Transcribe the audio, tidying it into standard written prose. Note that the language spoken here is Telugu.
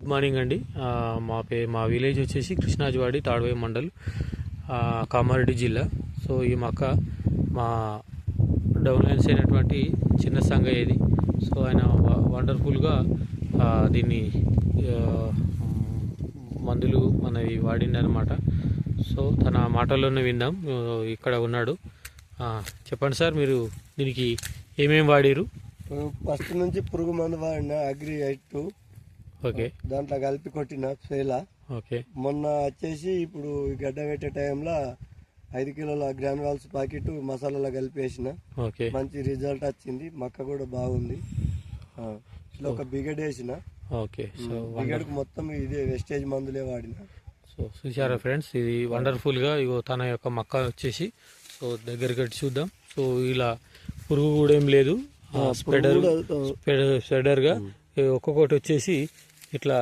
గుడ్ మార్నింగ్ అండి. మా విలేజ్ వచ్చేసి కృష్ణాజవాడి తాడ్వాయి మండల్, కామారెడ్డి జిల్లా. సో ఈ మొక్క మా డౌన్లైన్స్ అయినటువంటి చిన్న సంగయ్య ఇది. సో ఆయన వండర్ఫుల్గా దీన్ని మందులు మనవి వాడిందనమాట. సో తన మాటల్లోనే విందాం. ఇక్కడ ఉన్నాడు. చెప్పండి సార్, మీరు దీనికి ఏమేమి వాడిరు? ఫస్ట్ నుంచి పురుగు మందు వాడిన అగ్రి 8. ఓకే, దాంట్లో కలిపి కొట్టిన ఫెయిలా. ఓకే, మొన్న వచ్చేసి ఇప్పుడు గడ్డ పెట్టే టైంలో 5 కిలోల గ్రాన్యువల్స్ ప్యాకెట్ మసాలాలో కలిపేసిన. ఓకే, మంచి రిజల్ట్ వచ్చింది. మొక్క కూడా బాగుంది. ఇట్లా ఒక బిగడ్ వేసిన. ఓకే. సో బిగడ్కి మొత్తం ఇదే వెస్టేజ్ మందులే వాడిన. సో చూసారా ఫ్రెండ్స్, ఇది వండర్ఫుల్గా ఇగో తన యొక్క మొక్క వచ్చేసి. సో దగ్గరికి వచ్చి చూద్దాం. సో ఇలా పురుగు కూడా ఏం లేదు, స్ప్రెడర్గా ఒక్కొక్కటి వచ్చేసి ఇట్లా